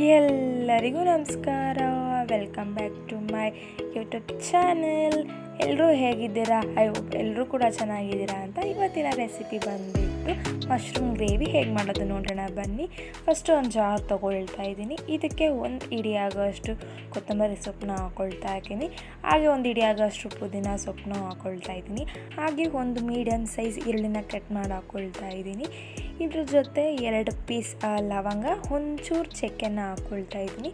ಎಲ್ಲರಿಗೂ ನಮಸ್ಕಾರ. Welcome back to my YouTube channel. ಎಲ್ಲರೂ ಹೇಗಿದ್ದೀರಾ? ಐ ಹೋಪ್ ಎಲ್ಲರೂ ಕೂಡ ಚೆನ್ನಾಗಿದ್ದೀರಾ ಅಂತ. ಇವತ್ತಿನ ರೆಸಿಪಿ ಬಂದುಬಿಟ್ಟು ಮಶ್ರೂಮ್ ಗ್ರೇವಿ ಹೇಗೆ ಮಾಡೋದು ನೋಡೋಣ ಬನ್ನಿ. ಫಸ್ಟು ಒಂದು ಜಾರ್ ತೊಗೊಳ್ತಾ ಇದ್ದೀನಿ. ಇದಕ್ಕೆ ಒಂದು ಇಡಿ ಆಗೋಷ್ಟು ಕೊತ್ತಂಬರಿ ಸೊಪ್ಪನ್ನ ಹಾಕ್ಕೊಳ್ತಾ ಇದ್ದೀನಿ. ಹಾಗೆ ಒಂದು ಇಡಿ ಆಗೋಷ್ಟು ಪುದೀನ ಸೊಪ್ಪನ್ನ ಹಾಕ್ಕೊಳ್ತಾ ಇದ್ದೀನಿ. ಹಾಗೆ ಒಂದು ಮೀಡಿಯಮ್ ಸೈಜ್ ಈರುಳ್ಳಿನ ಕಟ್ ಮಾಡಿ ಹಾಕ್ಕೊಳ್ತಾ ಇದ್ದೀನಿ. ಇದ್ರ ಜೊತೆ 2 ಪೀಸ್ ಲವಂಗ, ಒಂಚೂರು ಚಕ್ಕೆನ ಹಾಕ್ಕೊಳ್ತಾ ಇದ್ದೀನಿ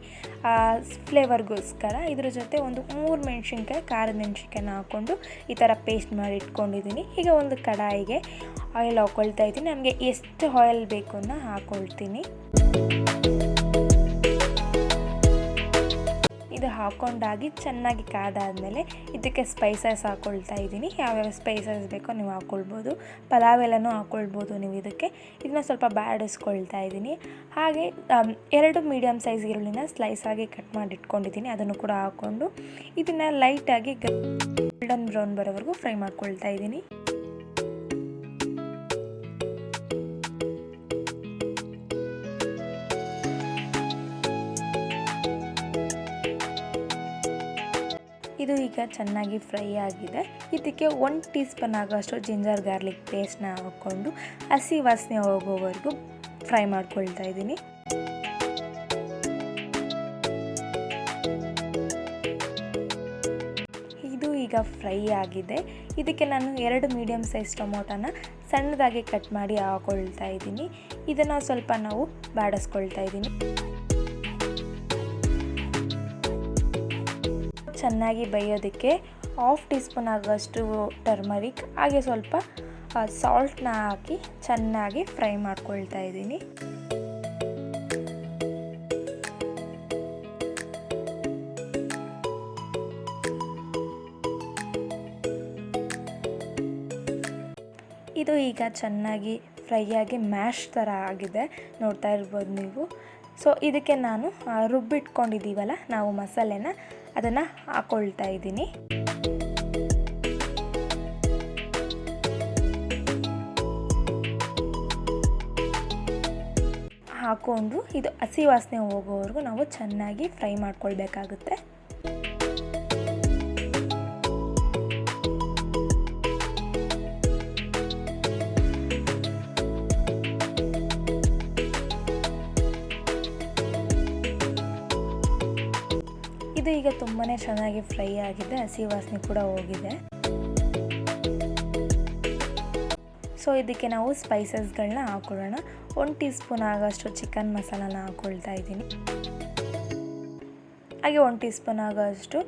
ಫ್ಲೇವರ್ಗೋಸ್ಕರ. ಇದ್ರ ಜೊತೆ ಒಂದು 3 ಮೆಣಸಿನ್ಕಾಯಿ, ಖಾರದ ಮೆಣಸಿನ್ಕಾಯಿನ ಹಾಕ್ಕೊಂಡು ಈ ಥರ ಪೇಸ್ಟ್ ಮಾಡಿ ಇಟ್ಕೊಂಡಿದ್ದೀನಿ. ಈಗ ಒಂದು ಕಡಾಯಿಗೆ ಆಯಿಲ್ ಹಾಕ್ಕೊಳ್ತಾ ಇದ್ದೀನಿ. ನಮಗೆ ಎಷ್ಟು ಆಯಿಲ್ ಬೇಕು ಅನ್ನೋ ಹಾಕ್ಕೊಳ್ತೀನಿ. ಇದು ಹಾಕ್ಕೊಂಡಾಗಿ ಚೆನ್ನಾಗಿ ಕಾದಾದಮೇಲೆ ಇದಕ್ಕೆ ಸ್ಪೈಸಸ್ ಹಾಕ್ಕೊಳ್ತಾ ಇದ್ದೀನಿ. ಯಾವ್ಯಾವ ಸ್ಪೈಸಸ್ ಬೇಕೋ ನೀವು ಹಾಕ್ಕೊಳ್ಬೋದು. ಪಲಾವ್ ಎಲ್ಲನೂ ಹಾಕ್ಕೊಳ್ಬೋದು ನೀವು. ಇದನ್ನ ಸ್ವಲ್ಪ ಬಾಡಿಸ್ಕೊಳ್ತಾ ಇದ್ದೀನಿ. ಹಾಗೆ 2 ಮೀಡಿಯಮ್ ಸೈಜ್ ಈರುಳ್ಳಿನ ಸ್ಲೈಸ್ ಆಗಿ ಕಟ್ ಮಾಡಿ ಇಟ್ಕೊಂಡಿದ್ದೀನಿ. ಅದನ್ನು ಕೂಡ ಹಾಕ್ಕೊಂಡು ಇದನ್ನು ಲೈಟಾಗಿ ಗೋಲ್ಡನ್ ಬ್ರೌನ್ ಬರೋವರೆಗೂ ಫ್ರೈ ಮಾಡ್ಕೊಳ್ತಾ ಇದ್ದೀನಿ. ಇದು ಈಗ ಚೆನ್ನಾಗಿ ಫ್ರೈ ಆಗಿದೆ. ಇದಕ್ಕೆ 1 ಟೀ ಸ್ಪೂನ್ ಆಗೋಷ್ಟು ಜಿಂಜರ್ ಗಾರ್ಲಿಕ್ ಪೇಸ್ಟ್ನ ಹಾಕ್ಕೊಂಡು ಹಸಿ ವಾಸನೆ ಹೋಗೋವರೆಗೂ ಫ್ರೈ ಮಾಡ್ಕೊಳ್ತಾ ಇದ್ದೀನಿ. ಇದು ಈಗ ಫ್ರೈ ಆಗಿದೆ. ಇದಕ್ಕೆ ನಾನು 2 ಮೀಡಿಯಮ್ ಸೈಜ್ ಟೊಮೊಟೊನ ಸಣ್ಣದಾಗಿ ಕಟ್ ಮಾಡಿ ಹಾಕ್ಕೊಳ್ತಾ ಇದ್ದೀನಿ. ಇದನ್ನು ಸ್ವಲ್ಪ ನಾವು ಬಾಡಿಸ್ಕೊಳ್ತಾ ಇದ್ದೀನಿ. ಚೆನ್ನಾಗಿ ಬೇಯೋದಕ್ಕೆ 1/2 ಟೀ ಸ್ಪೂನ್ ಆಗೋಷ್ಟು ಟರ್ಮರಿಕ್ ಹಾಗೆ ಸ್ವಲ್ಪ ಸಾಲ್ಟ್ನ ಹಾಕಿ ಚೆನ್ನಾಗಿ ಫ್ರೈ ಮಾಡ್ಕೊಳ್ತಾ ಇದ್ದೀನಿ. ಇದು ಈಗ ಚೆನ್ನಾಗಿ ಫ್ರೈ ಆಗಿ ಮ್ಯಾಶ್ ಥರ ಆಗಿದೆ, ನೋಡ್ತಾ ಇರ್ಬೋದು ನೀವು. ಸೊ ಇದಕ್ಕೆ ನಾನು ರುಬ್ಬಿಟ್ಕೊಂಡಿದ್ದೀವಲ್ಲ ನಾವು ಮಸಾಲೆನ, ಅದನ್ನು ಹಾಕ್ಕೊಳ್ತಾ ಇದ್ದೀನಿ. ಹಾಕ್ಕೊಂಡು ಇದು ಹಸಿ ವಾಸನೆ ಹೋಗೋವರೆಗೂ ನಾವು ಚೆನ್ನಾಗಿ ಫ್ರೈ ಮಾಡ್ಕೊಳ್ಬೇಕಾಗುತ್ತೆ. ಇದು ಈಗ ತುಂಬಾ ಚೆನ್ನಾಗಿ ಫ್ರೈ ಆಗಿದೆ, ಹಸಿ ವಾಸನೆ ಕೂಡ ಹೋಗಿದೆ. ಸೊ ಇದಕ್ಕೆ ನಾವು ಸ್ಪೈಸಸ್ಗಳನ್ನ ಹಾಕ್ಕೊಳ್ಳೋಣ. 1 ಟೀ ಸ್ಪೂನ್ ಆಗೋಷ್ಟು ಚಿಕನ್ ಮಸಾಲಾನ ಹಾಕ್ಕೊಳ್ತಾ ಇದ್ದೀನಿ. ಹಾಗೆ 1 ಟೀ ಸ್ಪೂನ್ ಆಗೋಷ್ಟು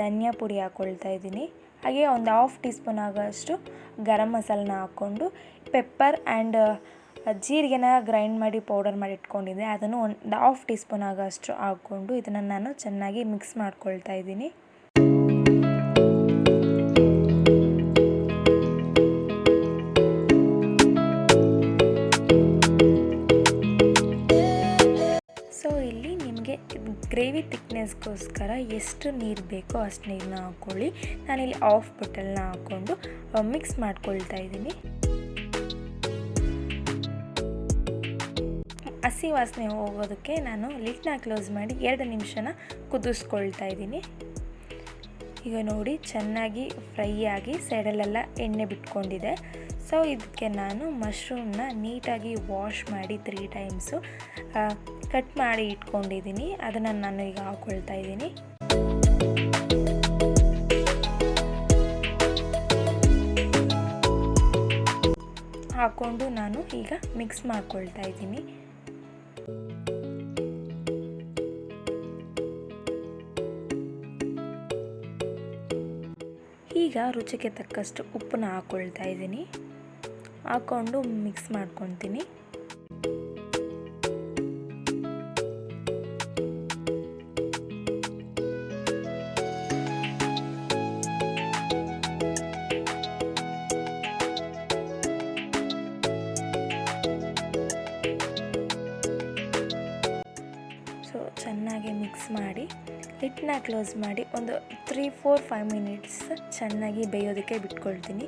ಧನಿಯಾ ಪುಡಿ ಹಾಕ್ಕೊಳ್ತಾ ಇದ್ದೀನಿ. ಹಾಗೆ ಒಂದು 1/2 ಟೀ ಸ್ಪೂನ್ ಆಗೋಷ್ಟು ಗರಂ ಮಸಾಲನ ಹಾಕ್ಕೊಂಡು ಪೆಪ್ಪರ್ ಆ್ಯಂಡ್ ಜೀರಿಗೆನ ಗ್ರೈಂಡ್ ಮಾಡಿ ಪೌಡರ್ ಮಾಡಿ ಇಟ್ಕೊಂಡಿದ್ದೆ, ಅದನ್ನು 1/2 ಟೀ ಸ್ಪೂನ್ ಆಗೋಷ್ಟು ಹಾಕ್ಕೊಂಡು ಇದನ್ನು ನಾನು ಚೆನ್ನಾಗಿ ಮಿಕ್ಸ್ ಮಾಡ್ಕೊಳ್ತಾ ಇದ್ದೀನಿ. ಸೊ ಇಲ್ಲಿ ನಿಮಗೆ ಗ್ರೇವಿ ತಿಕ್ನೆಸ್ಗೋಸ್ಕರ ಎಷ್ಟು ನೀರು ಬೇಕೋ ಅಷ್ಟು ನೀರನ್ನ ಹಾಕ್ಕೊಳ್ಳಿ. ನಾನಿಲ್ಲಿ 1/2 ಬಾಟಲ್ನ ಹಾಕ್ಕೊಂಡು ಮಿಕ್ಸ್ ಮಾಡ್ಕೊಳ್ತಾ ಇದ್ದೀನಿ. ಹಸಿ ವಾಸನೆ ಹೋಗೋದಕ್ಕೆ ನಾನು ಲಿಡ್ನ ಕ್ಲೋಸ್ ಮಾಡಿ 2 ನಿಮಿಷನ ಕುದಿಸ್ಕೊಳ್ತಾ ಇದ್ದೀನಿ. ಈಗ ನೋಡಿ ಚೆನ್ನಾಗಿ ಫ್ರೈ ಆಗಿ ಸೈಡಲ್ಲೆಲ್ಲ ಎಣ್ಣೆ ಬಿಟ್ಕೊಂಡಿದೆ. ಸೊ ಇದಕ್ಕೆ ನಾನು ಮಶ್ರೂಮ್ನ ನೀಟಾಗಿ ವಾಶ್ ಮಾಡಿ 3 ಟೈಮ್ಸು ಕಟ್ ಮಾಡಿ ಇಟ್ಕೊಂಡಿದ್ದೀನಿ. ಅದನ್ನು ನಾನು ಈಗ ಹಾಕ್ಕೊಳ್ತಾ ಇದ್ದೀನಿ. ಹಾಕ್ಕೊಂಡು ನಾನು ಈಗ ಮಿಕ್ಸ್ ಮಾಡ್ಕೊಳ್ತಾ ಇದ್ದೀನಿ. ಈಗ ರುಚಿಗೆ ತಕ್ಕಷ್ಟು ಉಪ್ಪನ್ನ ಹಾಕ್ಕೊಳ್ತಾ ಇದ್ದೀನಿ. ಹಾಕ್ಕೊಂಡು ಮಿಕ್ಸ್ ಮಾಡ್ಕೊತೀನಿ. ಸೊ ಸೊ ಚೆನ್ನಾಗಿ ಮಿಕ್ಸ್ ಮಾಡಿ ಲಿಡ್ನ ಕ್ಲೋಸ್ ಮಾಡಿ ಒಂದು 3-4-5 ಮಿನಿಟ್ಸ್ ಚೆನ್ನಾಗಿ ಬೇಯೋದಕ್ಕೆ ಬಿಟ್ಕೊಳ್ತೀನಿ.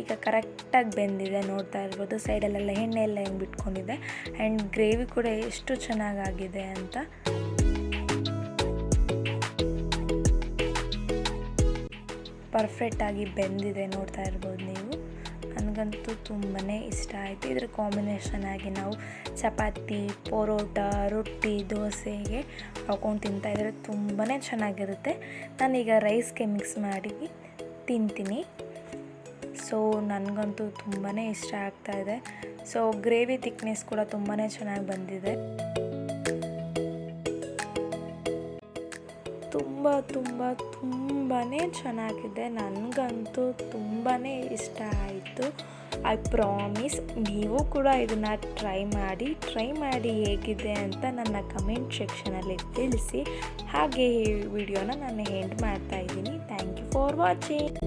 ಈಗ ಕರೆಕ್ಟಾಗಿ ಬೆಂದಿದೆ, ನೋಡ್ತಾ ಇರ್ಬೋದು ಸೈಡಲ್ಲೆಲ್ಲ ಎಣ್ಣೆ ಎಲ್ಲ ಹೆಂಗೆ ಬಿಟ್ಕೊಂಡಿದೆ. ಆ್ಯಂಡ್ ಗ್ರೇವಿ ಕೂಡ ಎಷ್ಟು ಚೆನ್ನಾಗಾಗಿದೆ ಅಂತ. ಪರ್ಫೆಕ್ಟಾಗಿ ಬೆಂದಿದೆ, ನೋಡ್ತಾ ಇರ್ಬೋದು ನೀವು. ನನಗಂತೂ ತುಂಬಾ ಇಷ್ಟ ಆಯಿತು. ಇದರ ಕಾಂಬಿನೇಷನ್ ಆಗಿ ನಾವು ಚಪಾತಿ, ಪರೋಟ, ರೊಟ್ಟಿ, ದೋಸೆಗೆ ಹಾಕೊಂಡು ತಿಂತಾಯಿದ್ರೆ ತುಂಬಾ ಚೆನ್ನಾಗಿರುತ್ತೆ. ನಾನೀಗ ರೈಸ್ಗೆ ಮಿಕ್ಸ್ ಮಾಡಿ ತಿಂತೀನಿ. ಸೊ ನನಗಂತೂ ತುಂಬಾ ಇಷ್ಟ ಆಗ್ತಾಯಿದೆ. ಸೊ ಗ್ರೇವಿ ಥಿಕ್ನೆಸ್ ಕೂಡ ತುಂಬಾ ಚೆನ್ನಾಗಿ ಬಂದಿದೆ. ತುಂಬಾ ಚೆನ್ನಾಗಿದೆ. ನನಗಂತೂ ತುಂಬಾ ಇಷ್ಟ ಆಯಿತು. ಐ ಪ್ರಾಮಿಸ್ ನೀವು ಕೂಡ ಇದನ್ನು ಟ್ರೈ ಮಾಡಿ ಹೇಗಿದೆ ಅಂತ ನನ್ನ ಕಮೆಂಟ್ ಸೆಕ್ಷನಲ್ಲಿ ತಿಳಿಸಿ. ಹಾಗೆ ಈ ವಿಡಿಯೋನ ನಾನು ಎಂಡ್ ಮಾಡ್ತಾಯಿದ್ದೀನಿ. Thank you for watching.